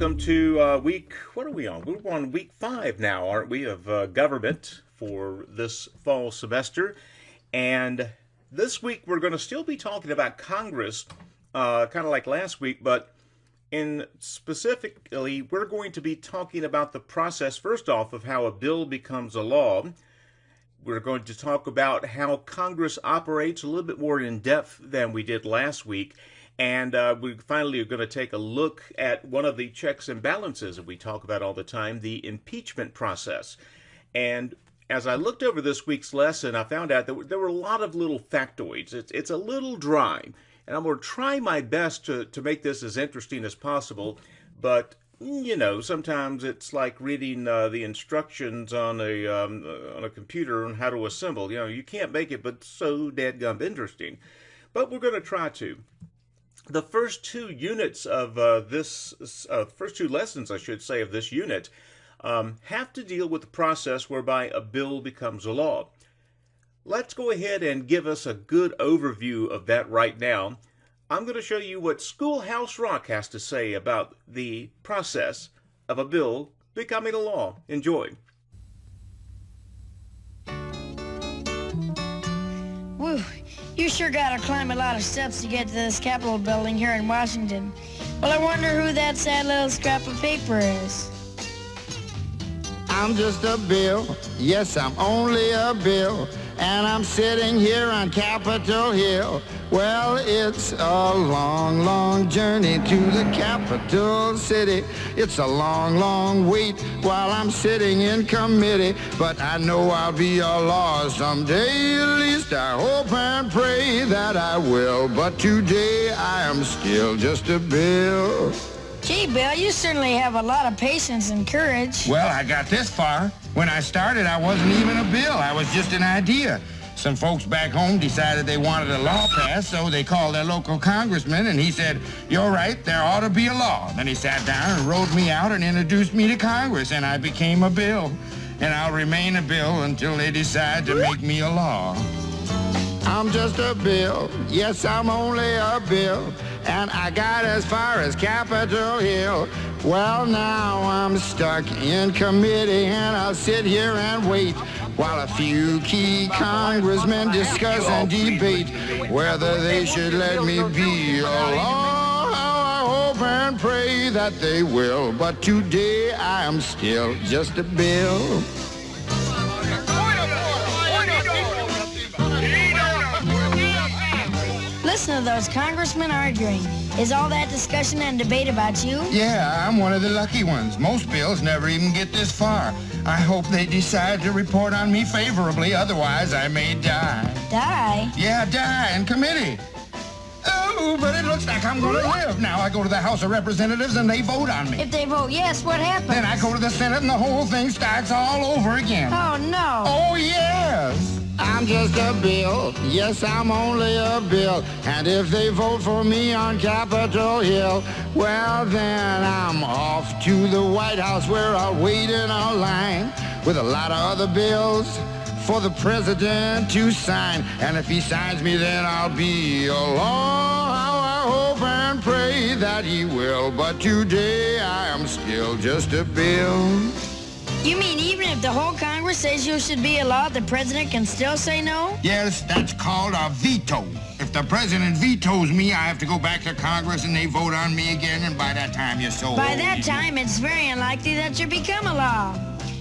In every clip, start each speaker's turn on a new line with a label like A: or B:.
A: welcome to what are we on? We're on week 5 now, aren't we, of government for this fall semester. And this week we're going to still be talking about Congress, kind of like last week, but in specifically, we're going to be talking about the process, first off, of how a bill becomes a law. We're going to talk about how Congress operates a little bit more in depth than we did last week. And we finally are going to take a look at one of the checks and balances that we talk about all the time, the impeachment process. And as I looked over this week's lesson, I found out that there were a lot of little factoids. It's a little dry. And I'm going to try my best to make this as interesting as possible. But, you know, sometimes it's like reading the instructions on a computer on how to assemble. You know, you can't make it, but so dadgum interesting. But we're going to try to. The first two units of first two lessons, I should say, of this unit have to deal with the process whereby a bill becomes a law. Let's go ahead and give us a good overview of that right now. I'm going to show you what Schoolhouse Rock has to say about the process of a bill becoming a law. Enjoy.
B: Woo, you sure gotta climb a lot of steps to get to this Capitol building here in Washington. Well, I wonder who that sad little scrap of paper is.
C: I'm just a bill, yes, I'm only a bill, and I'm sitting here on Capitol Hill. Well, it's a long, long journey to the capital city. It's a long, long wait while I'm sitting in committee, but I know I'll be a law someday. At least I hope and pray that I will, but today I am still just a bill.
B: Gee, Bill, you certainly have a lot of patience and courage.
C: Well, I got this far. When I started, I wasn't even a bill. I was just an idea. Some folks back home decided they wanted a law passed, so they called their local congressman, and he said, "You're right, there ought to be a law." Then he sat down and wrote me out and introduced me to Congress, and I became a bill. And I'll remain a bill until they decide to make me a law. I'm just a bill, yes, I'm only a bill, and I got as far as Capitol Hill. Well, now I'm stuck in committee, and I'll sit here and wait while a few key congressmen discuss and debate whether they should let me be a law. I hope and pray that they will, but today I am still just a bill.
B: Listen to those congressmen arguing. Is all that discussion and debate about you?
C: Yeah, I'm one of the lucky ones. Most bills never even get this far. I hope they decide to report on me favorably, otherwise I may die.
B: Die?
C: Yeah, die in committee. Oh, but it looks like I'm going to live. Now I go to the House of Representatives and they vote on me.
B: If they vote yes, what happens?
C: Then I go to the Senate and the whole thing starts all over again.
B: Oh, no.
C: Oh, yes. I'm just a bill. Yes, I'm only a bill. And if they vote for me on Capitol Hill, well, then I'm off to the White House where I'll wait in a line with a lot of other bills for the president to sign. And if he signs me, then I'll be a law. How I hope and pray that he will. But today I am still just a bill.
B: You mean even if the whole Congress says you should be a law, the president can still say no?
C: Yes, that's called a veto. If the president vetoes me, I have to go back to Congress and they vote on me again, and by that time you're so
B: By
C: old.
B: that time, it's very unlikely that you become a law.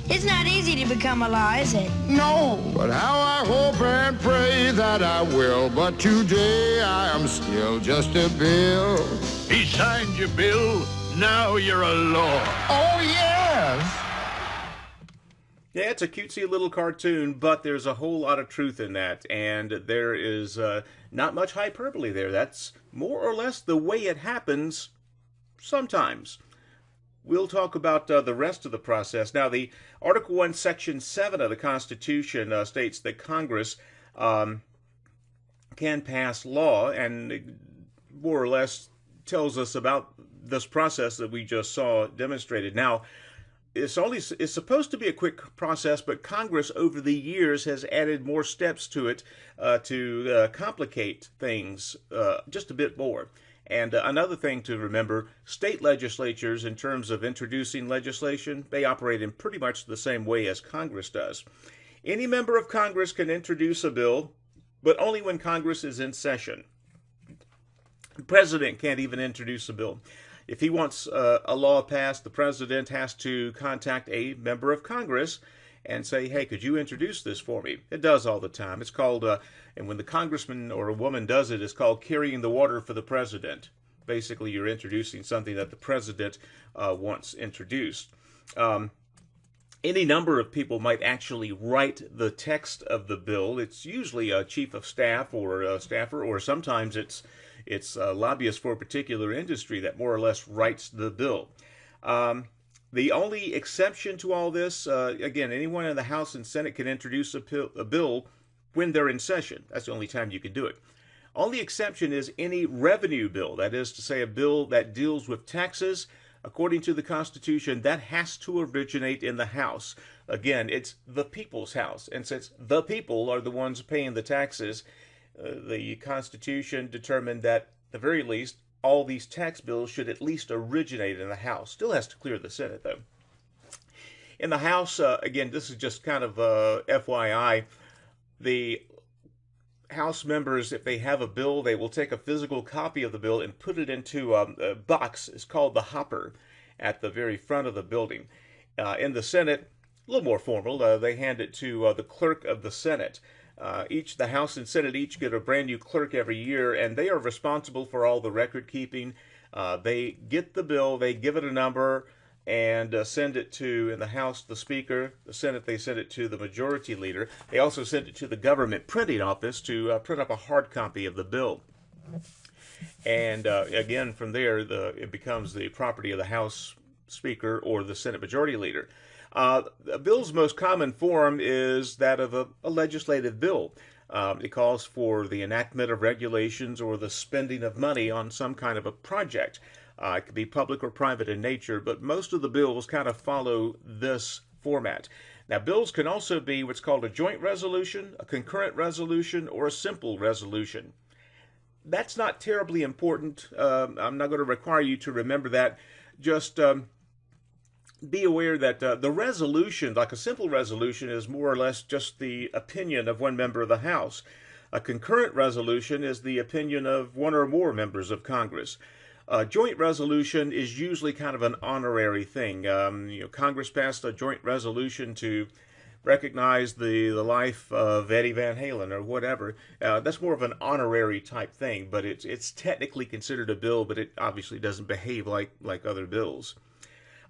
B: It's not easy to become a law, is it?
C: No, but how I hope and pray that I will. But today I am still just a bill.
D: He signed your bill. Now you're a law.
C: Oh, yes.
A: Yeah, it's a cutesy little cartoon, but there's a whole lot of truth in that, and there is not much hyperbole there. That's more or less the way it happens sometimes. We'll talk about the rest of the process. Now, the Article 1, Section 7 of the Constitution states that Congress can pass law, and more or less tells us about this process that we just saw demonstrated. Now, it's supposed to be a quick process, but Congress over the years has added more steps to it to complicate things just a bit more. And another thing to remember, state legislatures, in terms of introducing legislation, they operate in pretty much the same way as Congress does. Any member of Congress can introduce a bill, but only when Congress is in session. The president can't even introduce a bill. If he wants a law passed, the president has to contact a member of Congress and say, hey, could you introduce this for me? It does all the time. It's called, and when the congressman or a woman does it, it's called carrying the water for the president. Basically, you're introducing something that the president wants introduced. Any number of people might actually write the text of the bill. It's usually a chief of staff or a staffer, or sometimes it's a lobbyist for a particular industry that more or less writes the bill. The only exception to all this, again, anyone in the House and Senate can introduce a bill when they're in session. That's the only time you can do it. Only exception is any revenue bill, that is to say a bill that deals with taxes. According to the Constitution, that has to originate in the House. Again, it's the people's house, and since the people are the ones paying the taxes, the Constitution determined that, at the very least, all these tax bills should at least originate in the House. Still has to clear the Senate, though. In the House, again, this is just kind of FYI, the House members, if they have a bill, they will take a physical copy of the bill and put it into a box. It's called the hopper at the very front of the building. In the Senate, a little more formal, they hand it to the clerk of the Senate. The House and Senate each get a brand new clerk every year, and they are responsible for all the record keeping. They get the bill, they give it a number, and send it to, in the House, the Speaker. The Senate, they send it to the Majority Leader. They also send it to the government printing office to print up a hard copy of the bill. And again, from there, it becomes the property of the House Speaker or the Senate Majority Leader. A bill's most common form is that of a legislative bill. It calls for the enactment of regulations or the spending of money on some kind of a project. It could be public or private in nature, but most of the bills kind of follow this format. Now, bills can also be what's called a joint resolution, a concurrent resolution, or a simple resolution. That's not terribly important. I'm not going to require you to remember that. Just be aware that the resolution, like a simple resolution, is more or less just the opinion of one member of the House. A concurrent resolution is the opinion of one or more members of Congress. A joint resolution is usually kind of an honorary thing. Congress passed a joint resolution to recognize the life of Eddie Van Halen or whatever. That's more of an honorary type thing, but it's technically considered a bill, but it obviously doesn't behave like other bills.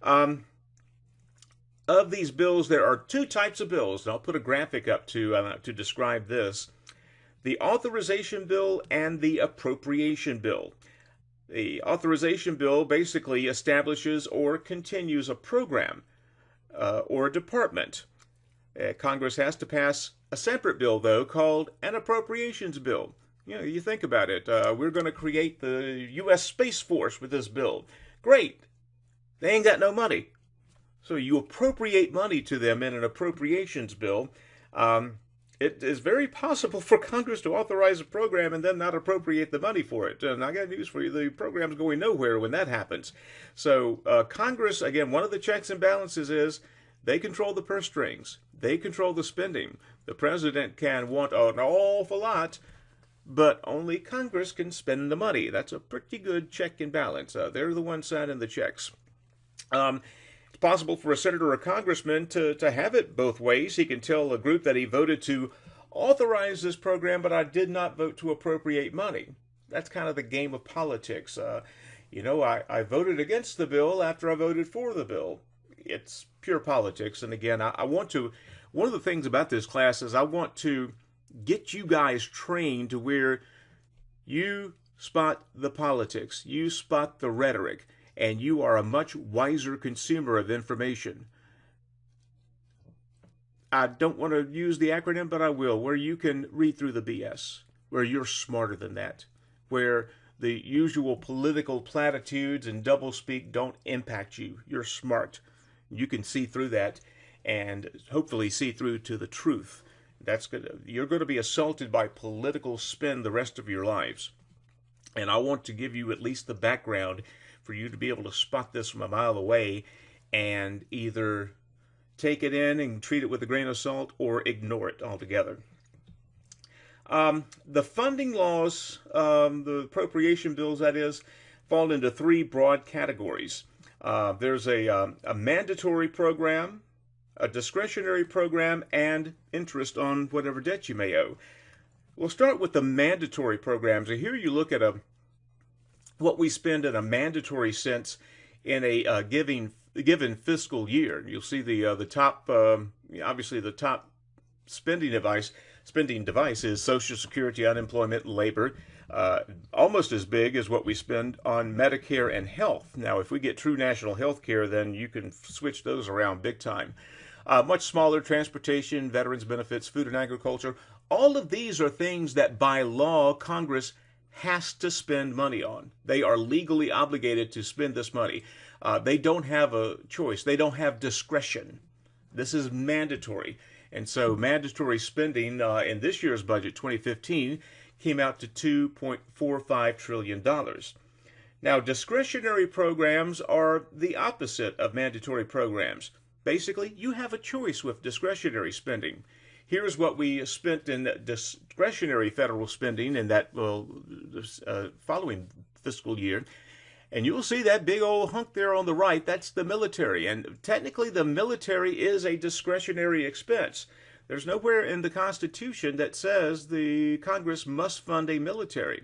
A: Of these bills, there are two types of bills, and I'll put a graphic up to describe this. The authorization bill and the appropriation bill. The authorization bill basically establishes or continues a program or a department. Congress has to pass a separate bill, though, called an appropriations bill. You think about it. We're going to create the U.S. Space Force with this bill. Great. They ain't got no money. So you appropriate money to them in an appropriations bill. It is very possible for Congress to authorize a program and then not appropriate the money for it. And I got news for you, the program's going nowhere when that happens. So Congress, again, one of the checks and balances is they control the purse strings. They control the spending. The president can want an awful lot, but only Congress can spend the money. That's a pretty good check and balance. They're the ones signing the checks. It's possible for a senator or a congressman to have it both ways. He can tell a group that he voted to authorize this program, but I did not vote to appropriate money. That's kind of the game of politics. I voted against the bill after I voted for the bill. It's pure politics. And again, one of the things about this class is I want to get you guys trained to where you spot the politics, you spot the rhetoric, and you are a much wiser consumer of information. I don't want to use the acronym, but I will, where you can read through the BS, where you're smarter than that, where the usual political platitudes and doublespeak don't impact you. You're smart. You can see through that and hopefully see through to the truth. You're going to be assaulted by political spin the rest of your lives. And I want to give you at least the background for you to be able to spot this from a mile away and either take it in and treat it with a grain of salt or ignore it altogether. The funding laws, the appropriation bills, that is, fall into three broad categories. There's a mandatory program, a discretionary program, and interest on whatever debt you may owe. We'll start with the mandatory programs. And here you look at what we spend in a mandatory sense in a given fiscal year. You'll see the top, obviously the top spending device is Social Security, unemployment, and labor. Almost as big as what we spend on Medicare and health. Now, if we get true national health care, then you can switch those around big time. Much smaller: transportation, veterans benefits, food and agriculture. All of these are things that by law Congress has to spend money on. They are legally obligated to spend this money. They don't have a choice. They don't have discretion. This is mandatory. And so mandatory spending in this year's budget, 2015, came out to $2.45 trillion. Now, discretionary programs are the opposite of mandatory programs. Basically, you have a choice with discretionary spending. Here's what we spent in discretionary federal spending in that following fiscal year. And you'll see that big old hunk there on the right, that's the military. And technically, the military is a discretionary expense. There's nowhere in the Constitution that says the Congress must fund a military.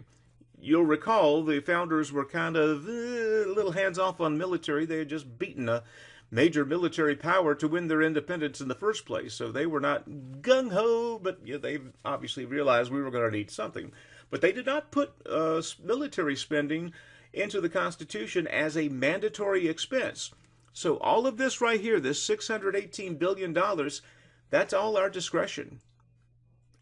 A: You'll recall the founders were kind of a little hands-off on military. They had just beaten a major military power to win their independence in the first place. So they were not gung-ho, but they obviously realized we were going to need something. But they did not put military spending into the Constitution as a mandatory expense. So all of this right here, this $618 billion, that's all our discretion.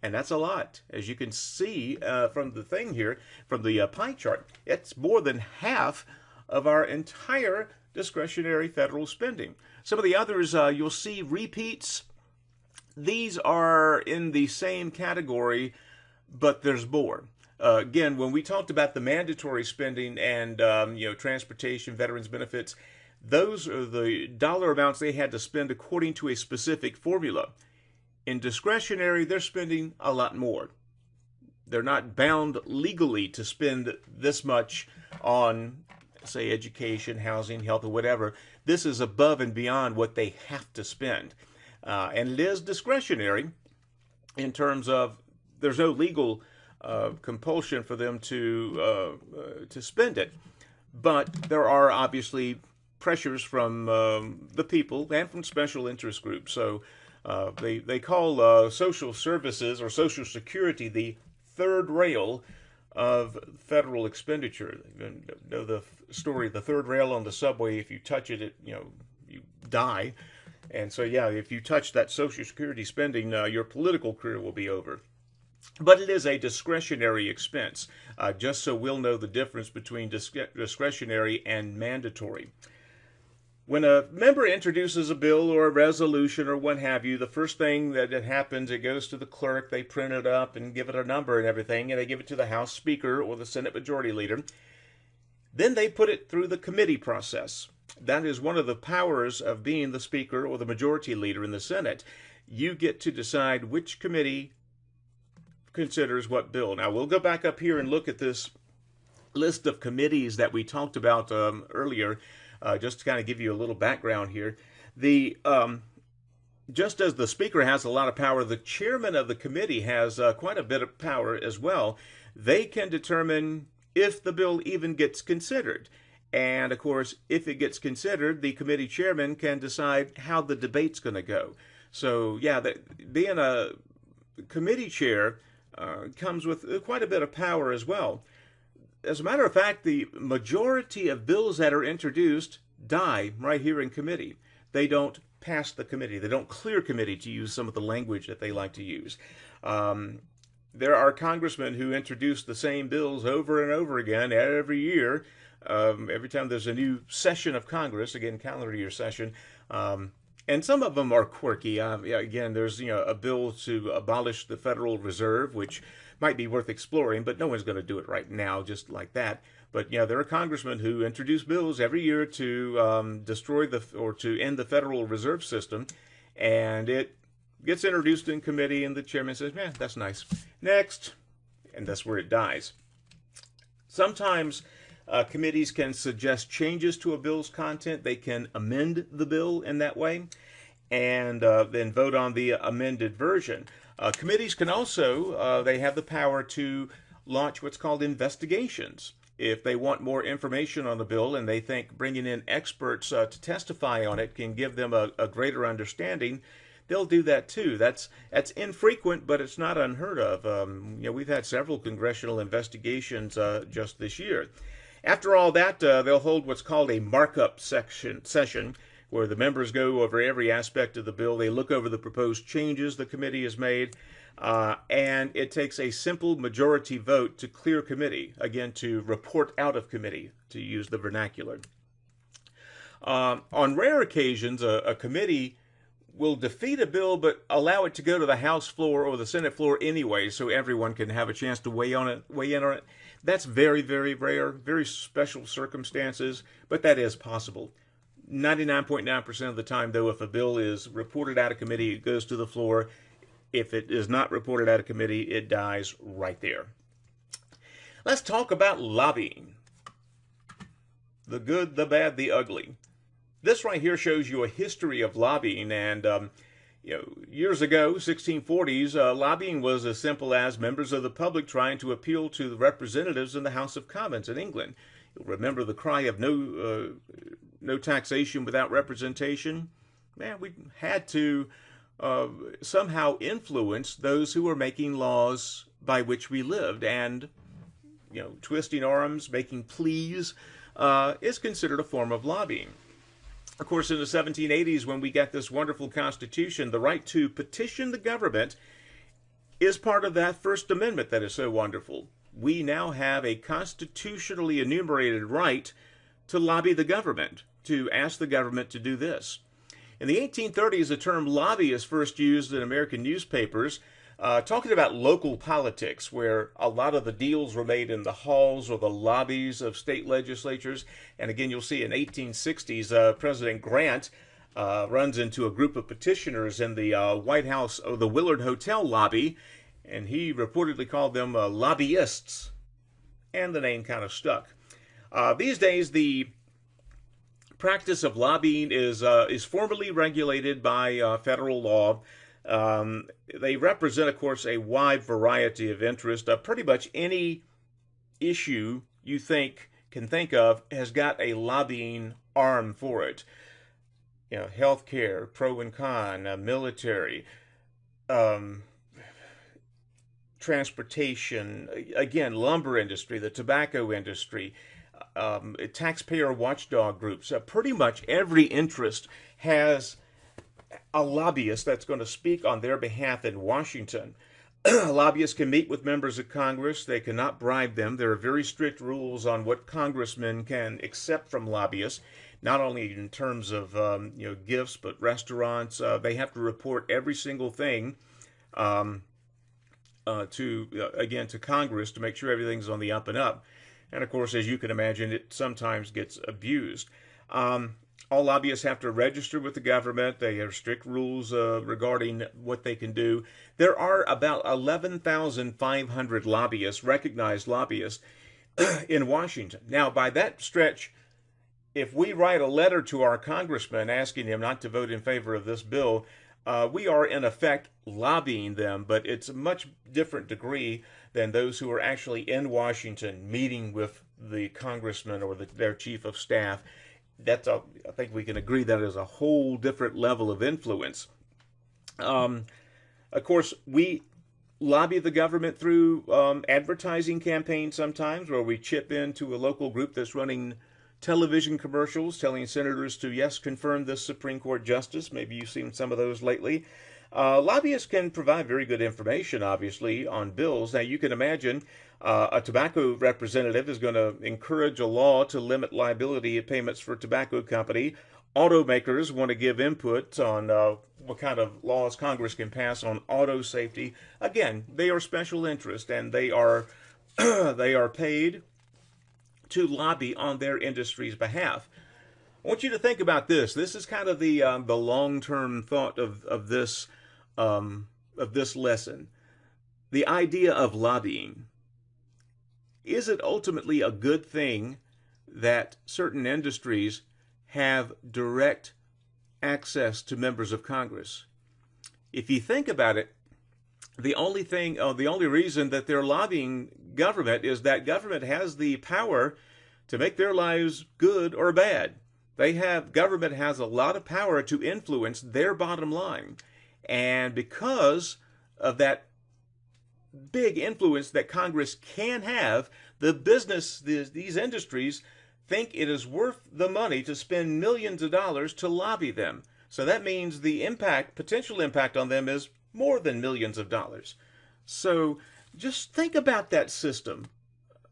A: And that's a lot. As you can see from the thing here, from the pie chart, it's more than half of our entire discretionary federal spending. Some of the others you'll see repeats. These are in the same category, but there's more. Again, when we talked about the mandatory spending and transportation, veterans benefits, those are the dollar amounts they had to spend according to a specific formula. In discretionary, they're spending a lot more. They're not bound legally to spend this much on, say, education, housing, health, or whatever. This is above and beyond what they have to spend. And it is discretionary in terms of there's no legal compulsion for them to spend it. But there are obviously pressures from the people and from special interest groups. So they call social services or Social Security the third rail of federal expenditure. You know the story, the third rail on the subway. If you touch it, you die. And so, yeah, if you touch that Social Security spending, your political career will be over. But it is a discretionary expense, just so we'll know the difference between discretionary and mandatory. When a member introduces a bill or a resolution or what have you, the first thing that happens, it goes to the clerk, they print it up and give it a number and everything, and they give it to the House Speaker or the Senate Majority Leader. Then they put it through the committee process. That is one of the powers of being the Speaker or the Majority Leader in the Senate. You get to decide which committee considers what bill. Now, we'll go back up here and look at this list of committees that we talked about earlier, just to kind of give you a little background here. Just as the Speaker has a lot of power, the chairman of the committee has quite a bit of power as well. They can determine if the bill even gets considered. And, of course, if it gets considered, the committee chairman can decide how the debate's going to go. So, yeah, being a committee chair comes with quite a bit of power as well. As a matter of fact, the majority of bills that are introduced die right here in committee. They don't pass the committee. They don't clear committee, to use some of the language that they like to use. There are congressmen who introduce the same bills over and over again every year. Every time there's a new session of Congress, again, calendar year session, And some of them are quirky. Yeah, again, there's a bill to abolish the Federal Reserve, which might be worth exploring, but no one's going to do it right now, just like that. But yeah, there are congressmen who introduce bills every year to destroy or to end the Federal Reserve System, and it gets introduced in committee, and the chairman says, "Man, that's nice. Next," and that's where it dies. Sometimes committees can suggest changes to a bill's content. They can amend the bill in that way and then vote on the amended version. Committees can also, they have the power to launch what's called investigations. If they want more information on the bill and they think bringing in experts to testify on it can give them a greater understanding, they'll do that too. That's infrequent, but it's not unheard of. We've had several congressional investigations just this year. After all that, they'll hold what's called a markup session, where the members go over every aspect of the bill. They look over the proposed changes the committee has made, and it takes a simple majority vote to clear committee, again, to report out of committee, to use the vernacular. On rare occasions, a committee will defeat a bill but allow it to go to the House floor or the Senate floor anyway, so everyone can have a chance to weigh in on it. That's very, very rare, very special circumstances, but that is possible. 99.9% of the time, though, if a bill is reported out of committee, it goes to the floor. If it is not reported out of committee, it dies right there. Let's talk about lobbying. The good, the bad, the ugly. This right here shows you a history of lobbying, and years ago, 1640s, lobbying was as simple as members of the public trying to appeal to the representatives in the House of Commons in England. You'll remember the cry of no taxation without representation. Man, we had to somehow influence those who were making laws by which we lived, and twisting arms, making pleas is considered a form of lobbying. Of course, in the 1780s, when we got this wonderful Constitution, the right to petition the government is part of that First Amendment that is so wonderful. We now have a constitutionally enumerated right to lobby the government, to ask the government to do this. In the 1830s, the term lobby is first used in American newspapers, talking about local politics, where a lot of the deals were made in the halls or the lobbies of state legislatures. And again, you'll see in 1860s, President Grant runs into a group of petitioners in the White House, or the Willard Hotel lobby, and he reportedly called them lobbyists, and the name kind of stuck. These days, the practice of lobbying is formally regulated by federal law. They represent, of course, a wide variety of interests. Pretty much any issue you can think of has got a lobbying arm for it. Healthcare, pro and con, military, transportation, again, lumber industry, the tobacco industry, taxpayer watchdog groups. Pretty much every interest has a lobbyist that's going to speak on their behalf in Washington. Lobbyists can meet with members of Congress. They cannot bribe them. There are very strict rules on what congressmen can accept from lobbyists, not only in terms of gifts, but restaurants. They have to report every single thing to Congress to make sure everything's on the up and up. And of course, as you can imagine, it sometimes gets abused. All lobbyists have to register with the government. They have strict rules regarding what they can do. There are about 11,500 lobbyists, recognized lobbyists, in Washington. Now, by that stretch, if we write a letter to our congressman asking him not to vote in favor of this bill, we are in effect lobbying them, but it's a much different degree than those who are actually in Washington meeting with the congressman or their chief of staff. I think we can agree that is a whole different level of influence. Of course, we lobby the government through advertising campaigns sometimes, where we chip into a local group that's running television commercials telling senators to, yes, confirm this Supreme Court justice. Maybe you've seen some of those lately. Lobbyists can provide very good information, obviously, on bills. Now, you can imagine a tobacco representative is going to encourage a law to limit liability payments for tobacco company, Automakers want to give input on what kind of laws Congress can pass on auto safety. Again, they are special interest, and they are they are paid to lobby on their industry's behalf. I want you to think about this. This is kind of the long-term thought of this lesson. The idea of lobbying. Is it ultimately a good thing that certain industries have direct access to members of Congress? If you think about it, the only reason that they're lobbying government is that government has the power to make their lives good or bad. Government has a lot of power to influence their bottom line. And because of that big influence that Congress can have, these industries think it is worth the money to spend millions of dollars to lobby them. So that means the potential impact on them is more than millions of dollars. So just think about that system.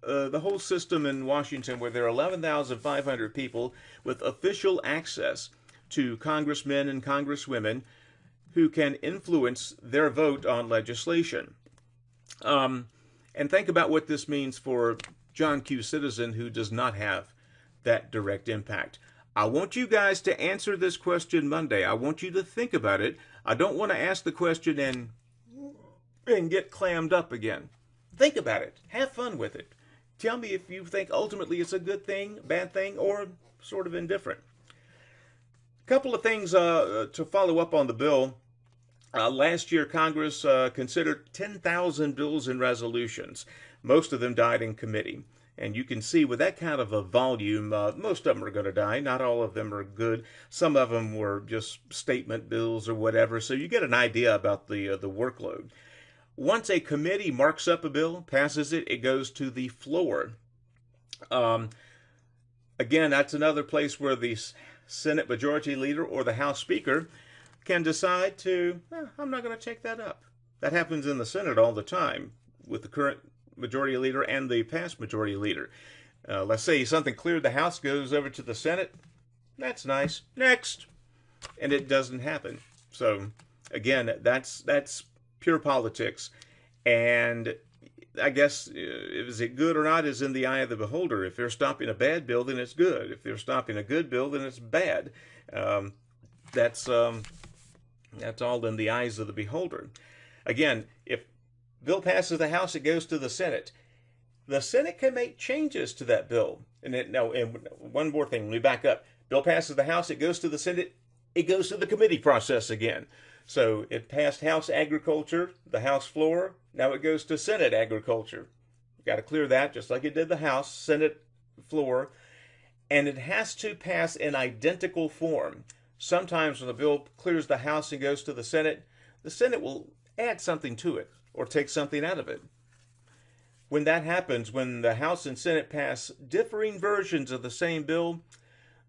A: The whole system in Washington, where there are 11,500 people with official access to congressmen and congresswomen who can influence their vote on legislation. And think about what this means for John Q. Citizen, who does not have that direct impact. I want you guys to answer this question Monday. I want you to think about it. I don't want to ask the question and get clammed up again. Think about it. Have fun with it. Tell me if you think ultimately it's a good thing, bad thing, or sort of indifferent. A couple of things to follow up on the bill. Last year, Congress considered 10,000 bills and resolutions. Most of them died in committee. And you can see with that kind of a volume, most of them are going to die. Not all of them are good. Some of them were just statement bills or whatever. So you get an idea about the workload. Once a committee marks up a bill, passes it, it goes to the floor. Again, that's another place where the Senate Majority Leader or the House Speaker can decide to, I'm not going to take that up. That happens in the Senate all the time with the current Majority Leader and the past Majority Leader. Let's say something cleared the House, goes over to the Senate. That's nice. Next. And it doesn't happen. So, again, that's pure politics. And I guess, is it good or not is in the eye of the beholder. If they're stopping a bad bill, then it's good. If they're stopping a good bill, then it's bad. That's all in the eyes of the beholder. Again, if bill passes the House, it goes to the Senate. The Senate can make changes to that bill. And one more thing, let me back up. Bill passes the House, it goes to the Senate, it goes to the committee process again. So it passed House Agriculture, the House floor, now it goes to Senate Agriculture. You got to clear that, just like it did the House, Senate floor. And it has to pass in identical form. Sometimes when the bill clears the House and goes to the Senate will add something to it or take something out of it. When that happens, when the House and Senate pass differing versions of the same bill,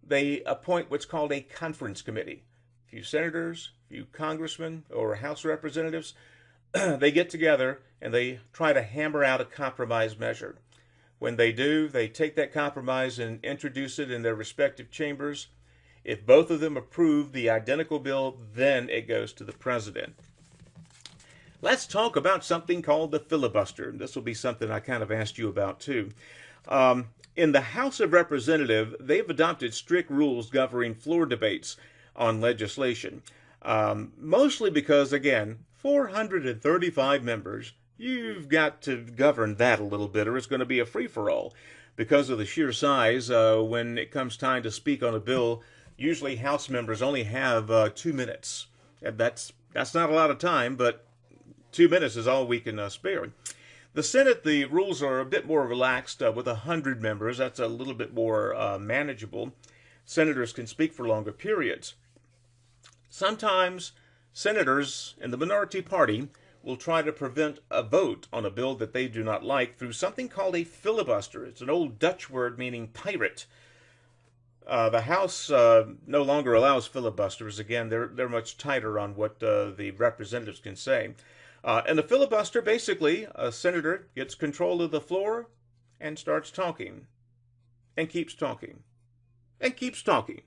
A: they appoint what's called a conference committee. A few senators, a few congressmen, or House representatives, they get together and they try to hammer out a compromise measure. When they do, they take that compromise and introduce it in their respective chambers. If both of them approve the identical bill, then it goes to the president. Let's talk about something called the filibuster. This will be something I kind of asked you about too. In the House of Representatives, they've adopted strict rules governing floor debates on legislation. Mostly because, again, 435 members, you've got to govern that a little bit or it's going to be a free-for-all. Because of the sheer size, when it comes time to speak on a bill, usually House members only have 2 minutes. And that's not a lot of time, but 2 minutes is all we can spare. The Senate, the rules are a bit more relaxed with 100 members. That's a little bit more manageable. Senators can speak for longer periods. Sometimes senators in the minority party will try to prevent a vote on a bill that they do not like through something called a filibuster. It's an old Dutch word meaning pirate. The House no longer allows filibusters. Again, they're much tighter on what the representatives can say. And the filibuster, basically, a senator gets control of the floor and starts talking. And keeps talking. And keeps talking.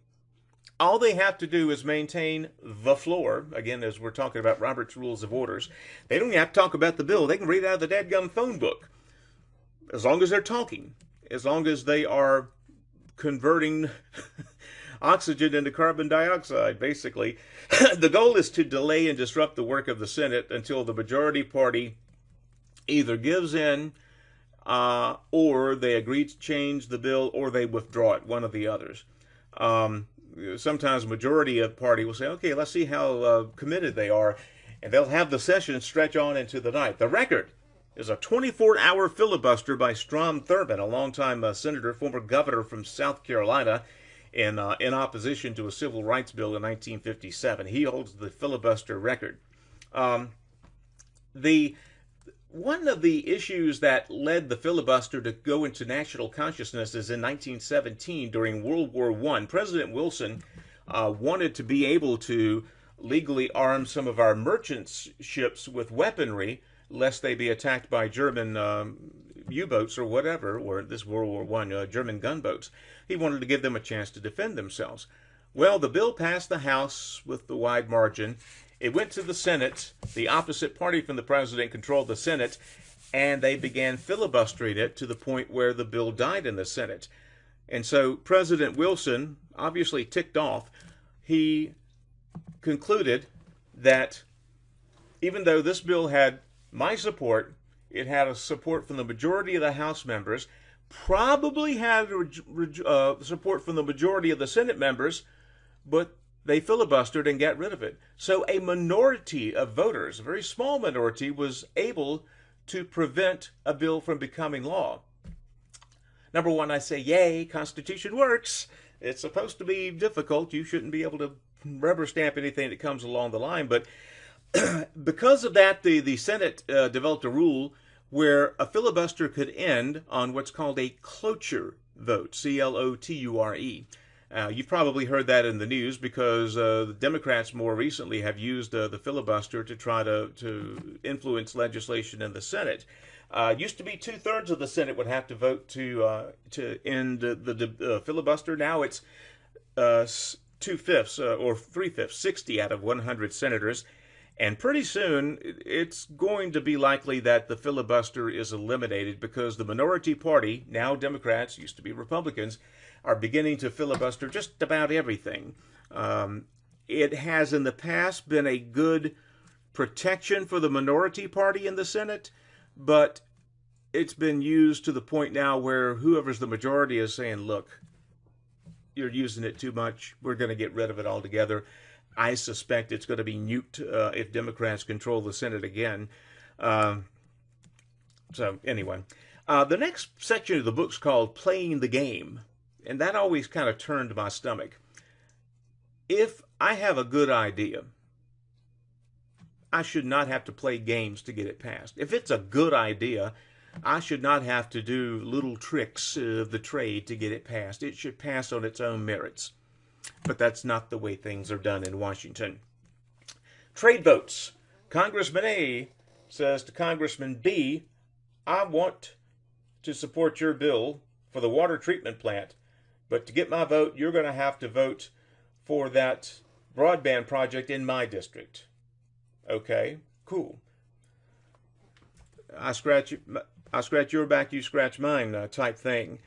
A: All they have to do is maintain the floor. Again, as we're talking about Robert's Rules of Orders, they don't even have to talk about the bill. They can read out of the dadgum phone book. As long as they're talking, as long as they are converting oxygen into carbon dioxide, basically. The goal is to delay and disrupt the work of the Senate until the majority party either gives in or they agree to change the bill or they withdraw it, one of the others. Sometimes the majority of the party will say, okay, let's see how committed they are, and they'll have the session stretch on into the night. The record is a 24-hour filibuster by Strom Thurmond, a longtime senator, former governor from South Carolina, in opposition to a civil rights bill in 1957. He holds the filibuster record. One of the issues that led the filibuster to go into national consciousness is in 1917 during World War I. President Wilson wanted to be able to legally arm some of our merchant ships with weaponry lest they be attacked by German U-boats or whatever, or this World War I, German gunboats. He wanted to give them a chance to defend themselves. Well, the bill passed the House with the wide margin. It went to the Senate. The opposite party from the president controlled the Senate, and they began filibustering it to the point where the bill died in the Senate. And so President Wilson, obviously ticked off, he concluded that even though this bill had my support, it had a support from the majority of the House members, probably had support from the majority of the Senate members, but they filibustered and got rid of it. So a minority of voters, a very small minority, was able to prevent a bill from becoming law. Number one, I say, yay, Constitution works. It's supposed to be difficult. You shouldn't be able to rubber stamp anything that comes along the line. But because of that, the Senate developed a rule where a filibuster could end on what's called a cloture vote, C-L-O-T-U-R-E. You've probably heard that in the news because the Democrats more recently have used the filibuster to try to influence legislation in the Senate. Used to be 2/3 of the Senate would have to vote to end the filibuster. Now it's 2/5 or 3/5, 60 out of 100 senators. And pretty soon, it's going to be likely that the filibuster is eliminated because the minority party, now Democrats, used to be Republicans, are beginning to filibuster just about everything. It has in the past been a good protection for the minority party in the Senate, but it's been used to the point now where whoever's the majority is saying, look, you're using it too much. We're going to get rid of it altogether. I suspect it's going to be nuked if Democrats control the Senate again. So anyway, the next section of the book's called Playing the Game, and that always kind of turned my stomach. If I have a good idea, I should not have to play games to get it passed. If it's a good idea, I should not have to do little tricks of the trade to get it passed. It should pass on its own merits. But that's not the way things are done in Washington. Trade votes. Congressman A says to Congressman B, I want to support your bill for the water treatment plant, but to get my vote, you're going to have to vote for that broadband project in my district. Okay, cool. I scratch your back, you scratch mine type thing.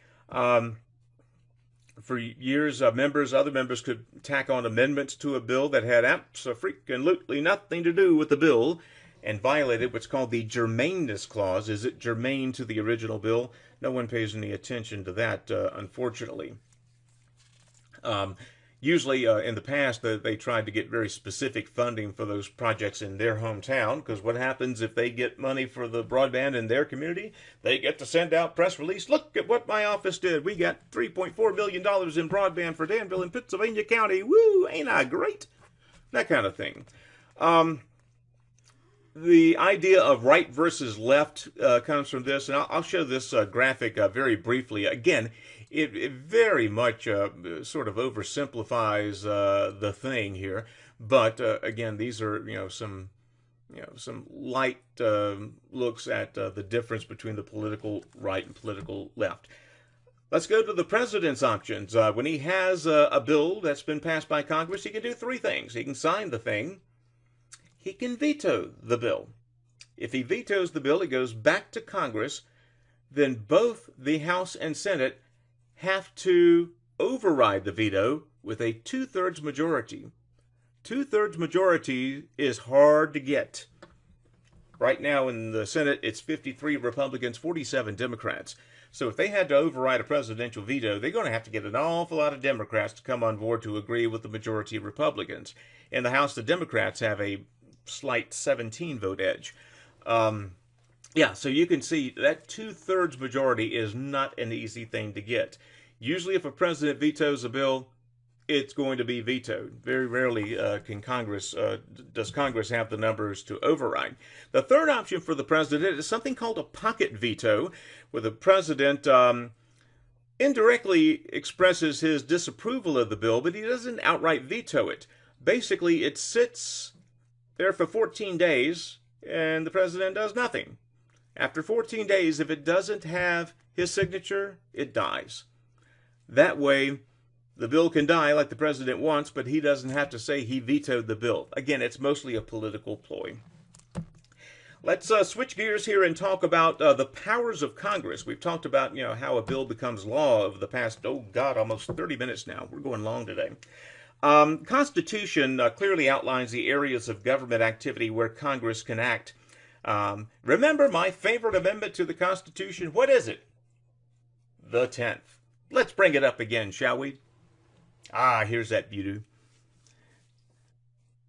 A: For years, other members could tack on amendments to a bill that had absolutely nothing to do with the bill and violated what's called the germaneness clause. Is it germane to the original bill? No one pays any attention to that, unfortunately. Usually, in the past, they tried to get very specific funding for those projects in their hometown, because what happens if they get money for the broadband in their community? They get to send out press release, look at what my office did. We got $3.4 million in broadband for Danville in Pittsylvania County. Woo, ain't I great? That kind of thing. The idea of right versus left comes from this, and I'll show this graphic very briefly. Again, it very much sort of oversimplifies the thing here, but again, these are some light looks at the difference between the political right and political left. Let's go to the president's options. When he has a bill that's been passed by Congress, he can do three things. He can sign the thing. He can veto the bill. If he vetoes the bill, it goes back to Congress. Then both the House and Senate have to override the veto with a two-thirds majority. Two-thirds majority is hard to get. Right now in the Senate, it's 53 Republicans, 47 Democrats. So if they had to override a presidential veto, they're going to have to get an awful lot of Democrats to come on board to agree with the majority of Republicans. In the House, the Democrats have a slight 17-vote edge. So you can see that two-thirds majority is not an easy thing to get. Usually if a president vetoes a bill, it's going to be vetoed. Very rarely does Congress have the numbers to override. The third option for the president is something called a pocket veto, where the president indirectly expresses his disapproval of the bill, but he doesn't outright veto it. Basically, it sits there for 14 days, and the president does nothing. After 14 days, if it doesn't have his signature, it dies. That way, the bill can die like the president wants, but he doesn't have to say he vetoed the bill. Again, it's mostly a political ploy. Let's switch gears here and talk about the powers of Congress. We've talked about, how a bill becomes law over the past, almost 30 minutes now. We're going long today. Constitution clearly outlines the areas of government activity where Congress can act. Remember my favorite amendment to the Constitution? What is it? The 10th. Let's bring it up again, shall we? Here's that beauty.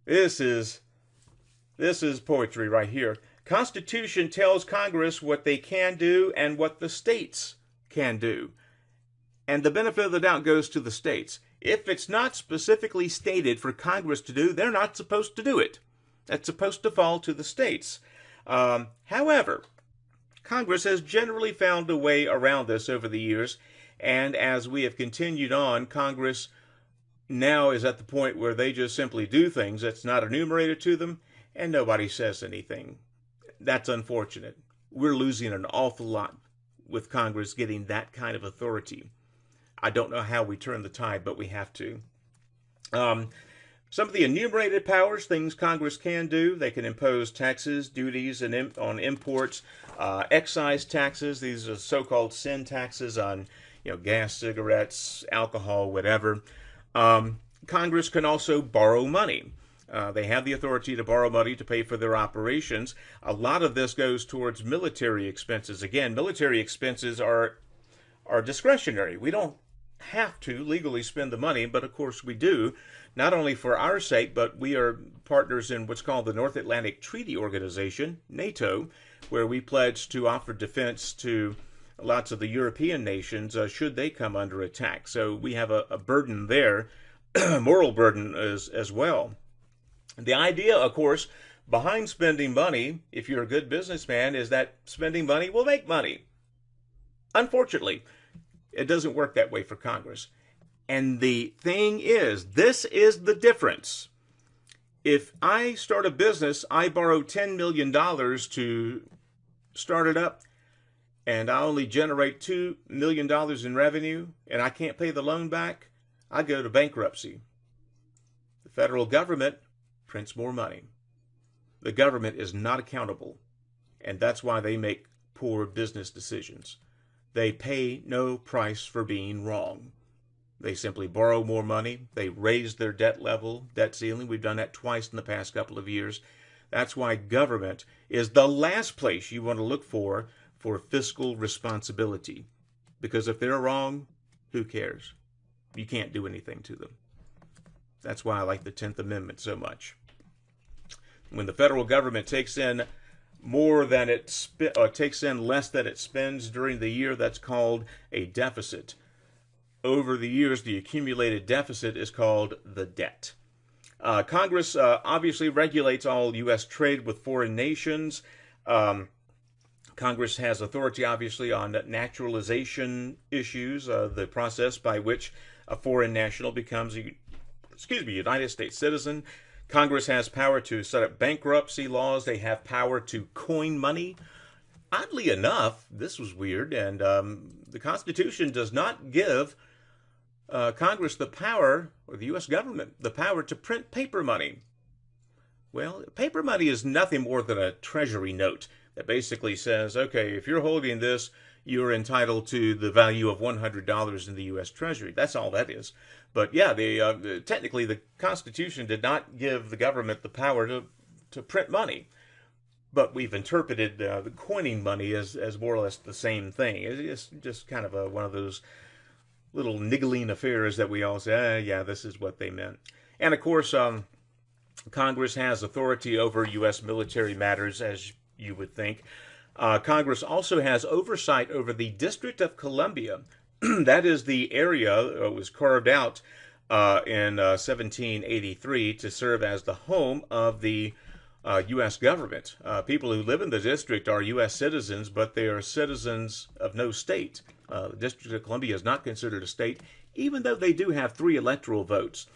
A: This is poetry right here. Constitution tells Congress what they can do and what the states can do. And the benefit of the doubt goes to the states. If it's not specifically stated for Congress to do, they're not supposed to do it. That's supposed to fall to the states. However, Congress has generally found a way around this over the years, and as we have continued on, Congress now is at the point where they just simply do things that's not enumerated to them, and nobody says anything. That's unfortunate. We're losing an awful lot with Congress getting that kind of authority. I don't know how we turn the tide, but we have to. Some of the enumerated powers, things Congress can do, they can impose taxes, duties on imports, excise taxes. These are so-called sin taxes on, gas, cigarettes, alcohol, whatever. Congress can also borrow money. They have the authority to borrow money to pay for their operations. A lot of this goes towards military expenses. Again, military expenses are discretionary. We don't have to legally spend the money, but of course we do, not only for our sake, but we are partners in what's called the North Atlantic Treaty Organization, NATO, where we pledge to offer defense to lots of the European nations should they come under attack. So we have a burden there, moral burden as well. The idea, of course, behind spending money, if you're a good businessman, is that spending money will make money. Unfortunately, it doesn't work that way for Congress. And the thing is, this is the difference. If I start a business, I borrow $10 million to start it up, and I only generate $2 million in revenue, and I can't pay the loan back, I go to bankruptcy. The federal government prints more money. The government is not accountable, and that's why they make poor business decisions. They pay no price for being wrong. They simply borrow more money. They raise their debt level, debt ceiling. We've done that twice in the past couple of years. That's why government is the last place you want to look for fiscal responsibility. Because if they're wrong, who cares? You can't do anything to them. That's why I like the 10th Amendment so much. When the federal government takes in more than takes in less than it spends during the year, that's called a deficit. Over the years, the accumulated deficit is called the debt. Congress obviously regulates all U.S. trade with foreign nations. Congress has authority, obviously, on naturalization issues, the process by which a foreign national becomes a United States citizen. Congress has power to set up bankruptcy laws. They have power to coin money. oddly enough, this was weird, and the Constitution does not give Congress the power, or the U.S. government, the power to print paper money. Well, paper money is nothing more than a treasury note that basically says, okay, if you're holding this, you're entitled to the value of $100 in the U.S. Treasury. That's all that is. But yeah, technically the Constitution did not give the government the power to print money. But we've interpreted the coining money as more or less the same thing. It's just kind of one of those little niggling affairs that we all say, yeah, this is what they meant. And of course, Congress has authority over U.S. military matters, as you would think. Congress also has oversight over the District of Columbia. That is the area that was carved out in 1783 to serve as the home of the U.S. government. People who live in the district are U.S. citizens, but they are citizens of no state. The District of Columbia is not considered a state, even though they do have 3 electoral votes.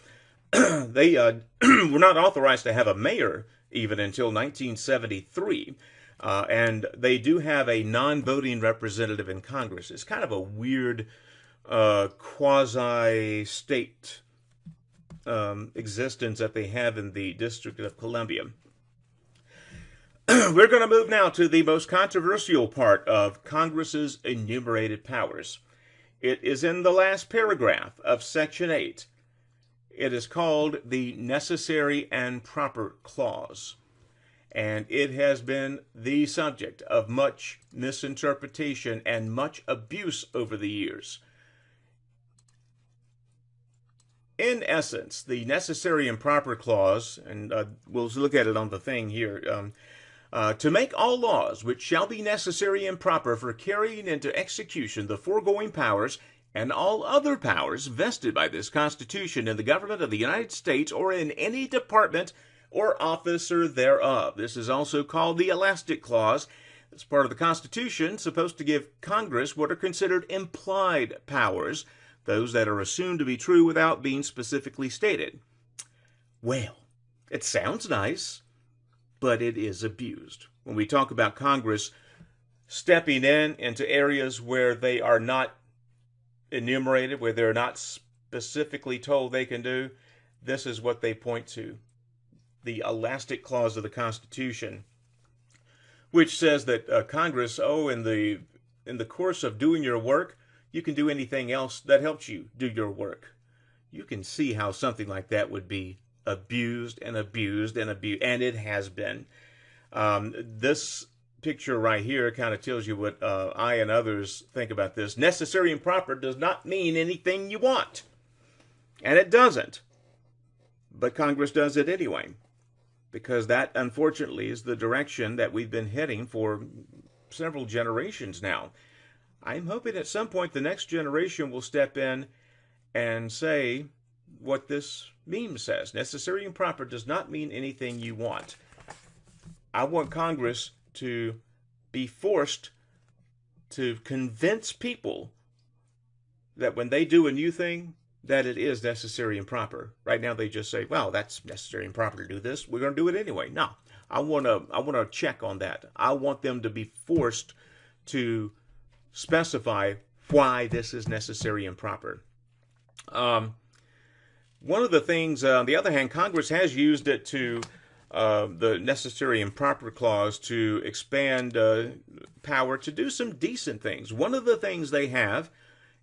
A: They were not authorized to have a mayor even until 1973. And they do have a non-voting representative in Congress. It's kind of a weird quasi-state existence that they have in the District of Columbia. We're going to move now to the most controversial part of Congress's enumerated powers. It is in the last paragraph of Section 8. It is called the Necessary and Proper Clause. And it has been the subject of much misinterpretation and much abuse over the years. In essence, the Necessary and Proper Clause, and we'll look at it on the thing here, to make all laws which shall be necessary and proper for carrying into execution the foregoing powers and all other powers vested by this Constitution in the government of the United States or in any department or officer thereof. This is also called the Elastic Clause. It's part of the Constitution, supposed to give Congress what are considered implied powers, those that are assumed to be true without being specifically stated. Well, it sounds nice, but it is abused. When we talk about Congress stepping into areas where they are not enumerated, where they're not specifically told they can do, this is what they point to. The Elastic Clause of the Constitution, which says that Congress, in the course of doing your work, you can do anything else that helps you do your work. You can see how something like that would be abused and abused and abused, and it has been. This picture right here kind of tells you what I and others think about this. Necessary and proper does not mean anything you want, and it doesn't. But Congress does it anyway, because that, unfortunately, is the direction that we've been heading for several generations now. I'm hoping at some point the next generation will step in and say what this meme says. Necessary and proper does not mean anything you want. I want Congress to be forced to convince people that when they do a new thing, that it is necessary and proper. Right now they just say, well, that's necessary and proper to do this. We're going to do it anyway. No, I want to check on that. I want them to be forced to specify why this is necessary and proper. One of the things, on the other hand, Congress has used it to the Necessary and Proper Clause to expand power to do some decent things. One of the things they have,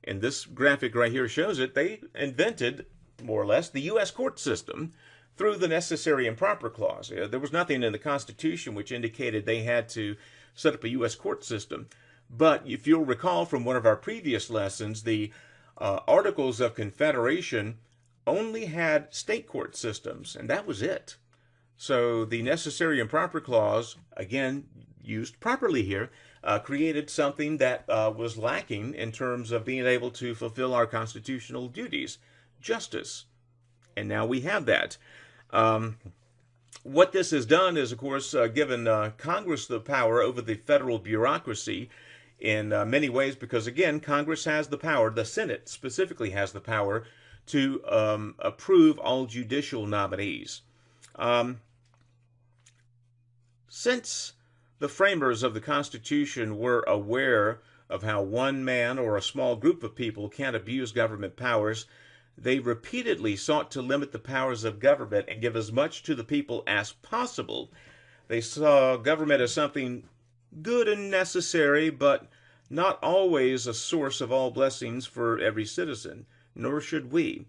A: and this graphic right here shows it, they invented, more or less, the U.S. court system through the Necessary and Proper Clause. There was nothing in the Constitution which indicated they had to set up a U.S. court system. But if you'll recall from one of our previous lessons, the Articles of Confederation only had state court systems, and that was it. So the Necessary and Proper Clause, again, used properly here, created something that was lacking in terms of being able to fulfill our constitutional duties, justice. And now we have that. What this has done is, of course, given Congress the power over the federal bureaucracy in many ways, because, again, Congress has the power, the Senate specifically has the power to approve all judicial nominees. Since the framers of the Constitution were aware of how one man or a small group of people can abuse government powers, they repeatedly sought to limit the powers of government and give as much to the people as possible. They saw government as something good and necessary, but not always a source of all blessings for every citizen, nor should we.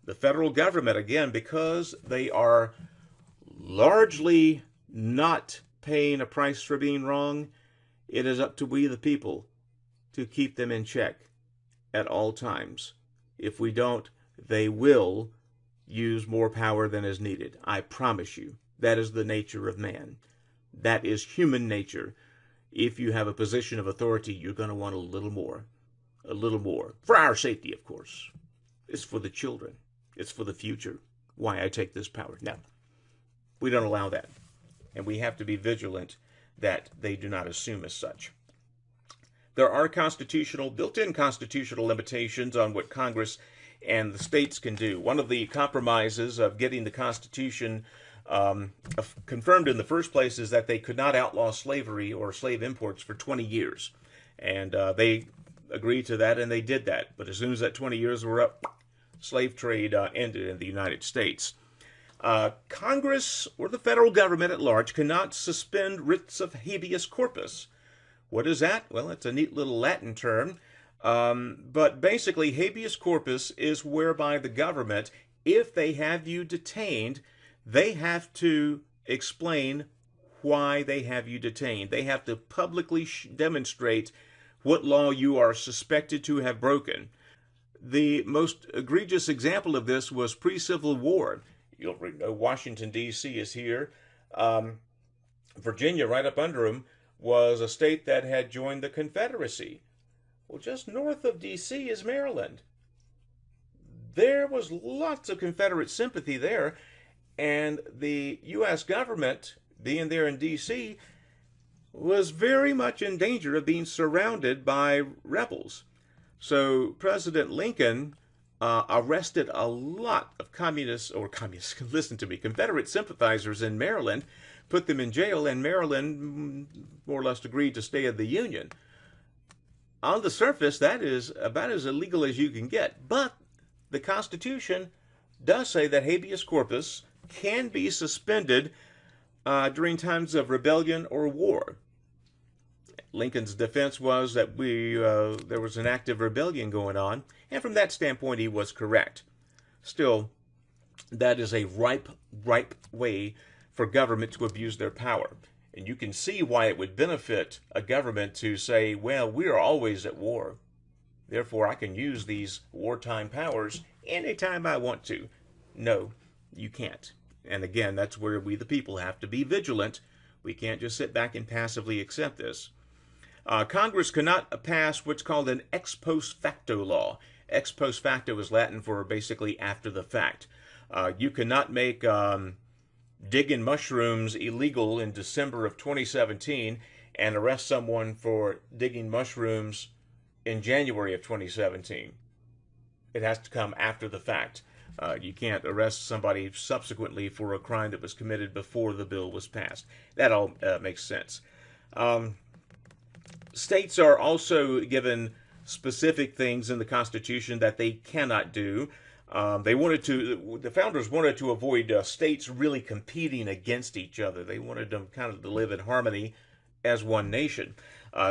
A: The federal government, again, because they are largely not paying a price for being wrong, it is up to we the people to keep them in check at all times. If we don't, they will use more power than is needed. I promise you. That is the nature of man. That is human nature. If you have a position of authority, you're going to want a little more. A little more. For our safety, of course. It's for the children. It's for the future. Why I take this power. Now, we don't allow that. And we have to be vigilant that they do not assume as such. There are built-in constitutional limitations on what Congress and the states can do. One of the compromises of getting the Constitution confirmed in the first place is that they could not outlaw slavery or slave imports for 20 years. And they agreed to that, and they did that. But as soon as that 20 years were up, slave trade ended in the United States. Congress or the federal government at large cannot suspend writs of habeas corpus. What is that? Well, it's a neat little Latin term. But basically, habeas corpus is whereby the government, if they have you detained, they have to explain why they have you detained. They have to publicly demonstrate what law you are suspected to have broken. The most egregious example of this was pre-Civil War. You'll know Washington, D.C. is here. Virginia, right up under them, was a state that had joined the Confederacy. Well, just north of D.C. is Maryland. There was lots of Confederate sympathy there, and the U.S. government, being there in D.C., was very much in danger of being surrounded by rebels. So President Lincoln arrested a lot of Confederate sympathizers in Maryland, put them in jail, and Maryland more or less agreed to stay in the Union. On the surface, that is about as illegal as you can get. But the Constitution does say that habeas corpus can be suspended during times of rebellion or war. Lincoln's defense was that there was an active rebellion going on, and from that standpoint, he was correct. Still, that is a ripe way for government to abuse their power. And you can see why it would benefit a government to say, well, we are always at war. Therefore, I can use these wartime powers anytime I want to. No, you can't. And again, that's where we, the people, have to be vigilant. We can't just sit back and passively accept this. Congress cannot pass what's called an ex post facto law. Ex post facto is Latin for basically after the fact. You cannot make digging mushrooms illegal in December of 2017 and arrest someone for digging mushrooms in January of 2017. It has to come after the fact. You can't arrest somebody subsequently for a crime that was committed before the bill was passed. That all makes sense. States are also given specific things in the Constitution that they cannot do. The founders wanted to avoid states really competing against each other. They wanted them kind of to live in harmony as one nation.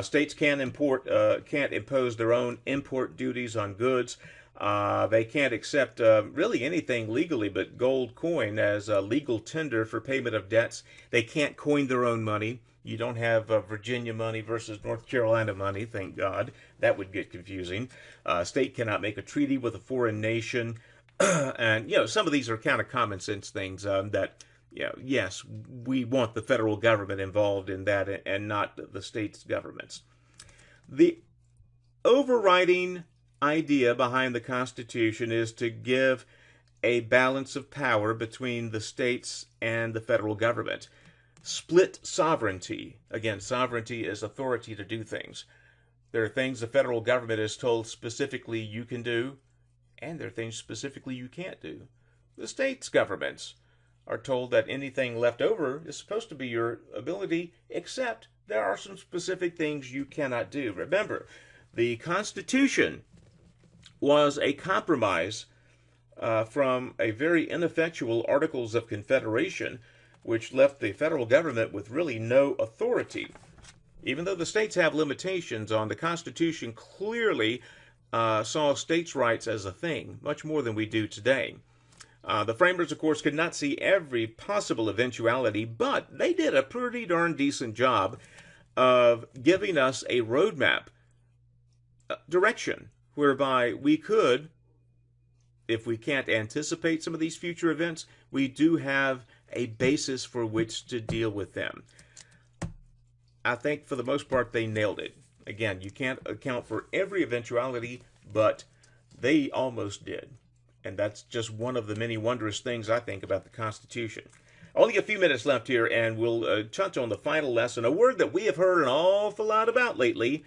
A: States can't impose their own import duties on goods. They can't accept really anything legally but gold coin as a legal tender for payment of debts. They can't coin their own money. You don't have Virginia money versus North Carolina money, thank God. That would get confusing. State cannot make a treaty with a foreign nation. And, some of these are kind of common sense things that, yes, we want the federal government involved in that and not the state's governments. The overriding idea behind the Constitution is to give a balance of power between the states and the federal government. Split sovereignty. Again, sovereignty is authority to do things. There are things the federal government is told specifically you can do, and there are things specifically you can't do. The states' governments are told that anything left over is supposed to be your ability, except there are some specific things you cannot do. Remember, the Constitution was a compromise from a very ineffectual Articles of Confederation, which left the federal government with really no authority. Even though the states have limitations on, the Constitution clearly saw states' rights as a thing, much more than we do today. The framers, of course, could not see every possible eventuality, but they did a pretty darn decent job of giving us a roadmap, direction, whereby we could, if we can't anticipate some of these future events, we do have a basis for which to deal with them. I think for the most part they nailed it. Again, you can't account for every eventuality, but they almost did. And that's just one of the many wondrous things I think about the Constitution. Only a few minutes left here, and we'll touch on the final lesson, a word that we have heard an awful lot about lately: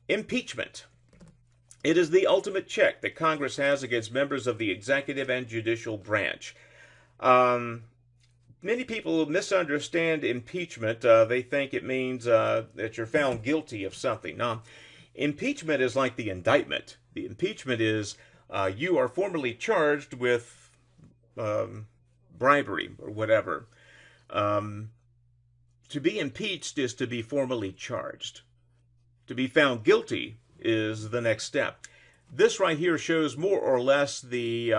A: impeachment. It is the ultimate check that Congress has against members of the executive and judicial branch. Many people misunderstand impeachment. They think it means that you're found guilty of something. Now, impeachment is like the indictment. The impeachment is you are formally charged with bribery or whatever. To be impeached is to be formally charged. To be found guilty is the next step. This right here shows more or less the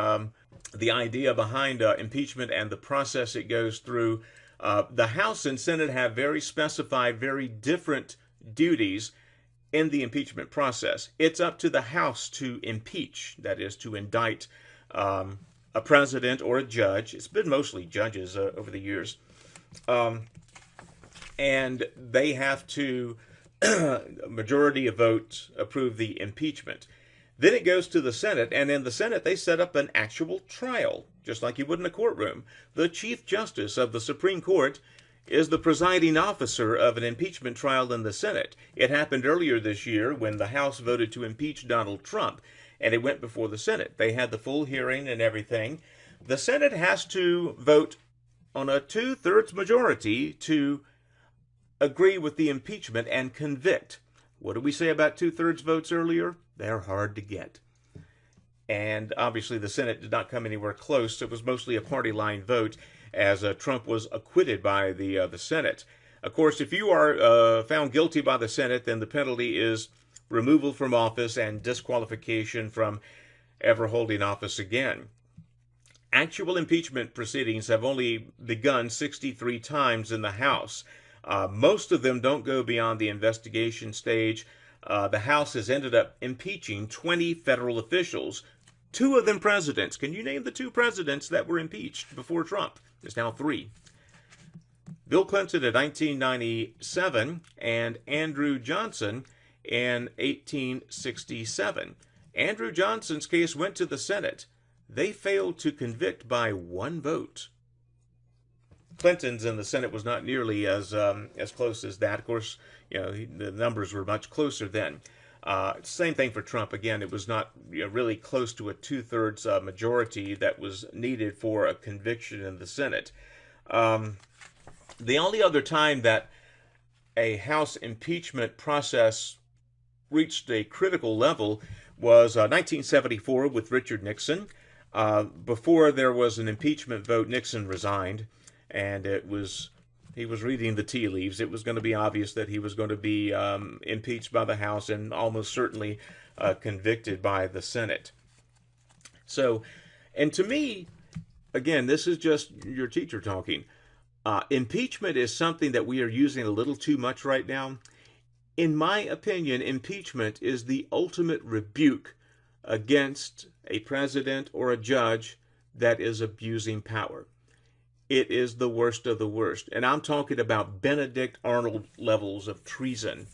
A: idea behind impeachment and the process it goes through. The House and Senate have very specified, very different duties in the impeachment process. It's up to the House to impeach, that is, to indict a president or a judge. It's been mostly judges over the years. And they have to, majority of votes, approve the impeachment. Then it goes to the Senate, and in the Senate they set up an actual trial, just like you would in a courtroom. The Chief Justice of the Supreme Court is the presiding officer of an impeachment trial in the Senate. It happened earlier this year when the House voted to impeach Donald Trump, and it went before the Senate. They had the full hearing and everything. The Senate has to vote on a 2/3 majority to agree with the impeachment and convict. What did we say about 2/3 votes earlier? They're hard to get. And obviously the Senate did not come anywhere close. It was mostly a party line vote, as Trump was acquitted by the Senate. Of course, if you are found guilty by the Senate, then the penalty is removal from office and disqualification from ever holding office again. Actual impeachment proceedings have only begun 63 times in the House. Most of them don't go beyond the investigation stage. The House has ended up impeaching 20 federal officials, 2 of them presidents. Can you name the 2 presidents that were impeached before Trump? There's now 3. Bill Clinton in 1997 and Andrew Johnson in 1867. Andrew Johnson's case went to the Senate. They failed to convict by 1 vote. Clinton's in the Senate was not nearly as close as that. Of course, the numbers were much closer then. Same thing for Trump. Again, it was not really close to a 2/3 majority that was needed for a conviction in the Senate. The only other time that a House impeachment process reached a critical level was 1974 with Richard Nixon. Before there was an impeachment vote, Nixon resigned, and he was reading the tea leaves. It was going to be obvious that he was going to be impeached by the House and almost certainly convicted by the Senate. So, and to me, again, this is just your teacher talking. Impeachment is something that we are using a little too much right now. In my opinion, impeachment is the ultimate rebuke against a president or a judge that is abusing power. It is the worst of the worst. And I'm talking about Benedict Arnold levels of treason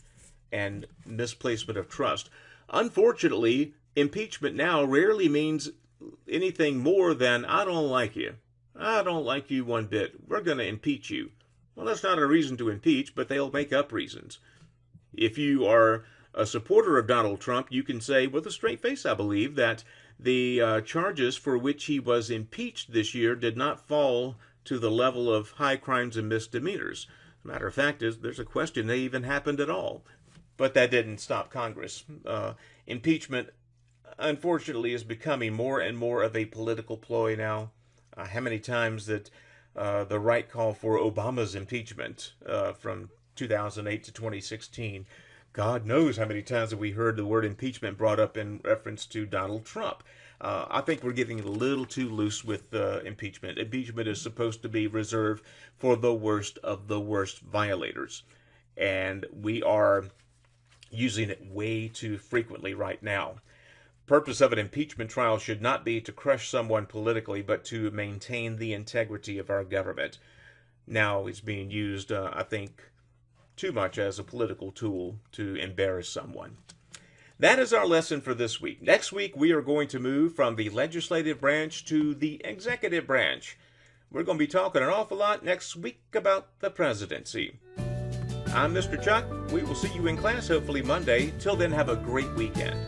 A: and misplacement of trust. Unfortunately, impeachment now rarely means anything more than, I don't like you. I don't like you one bit. We're going to impeach you. Well, that's not a reason to impeach, but they'll make up reasons. If you are a supporter of Donald Trump, you can say with a straight face, I believe, that the charges for which he was impeached this year did not fall to the level of high crimes and misdemeanors. Matter of fact, there's a question they even happened at all. But that didn't stop Congress. Impeachment, unfortunately, is becoming more and more of a political ploy now. How many times that the right called for Obama's impeachment from 2008 to 2016. God knows how many times have we heard the word impeachment brought up in reference to Donald Trump. I think we're getting a little too loose with impeachment. Impeachment is supposed to be reserved for the worst of the worst violators. And we are using it way too frequently right now. Purpose of an impeachment trial should not be to crush someone politically, but to maintain the integrity of our government. Now it's being used, I think, too much as a political tool to embarrass someone. That is our lesson for this week. Next week, we are going to move from the legislative branch to the executive branch. We're going to be talking an awful lot next week about the presidency. I'm Mr. Chuck. We will see you in class hopefully Monday. Till then, have a great weekend.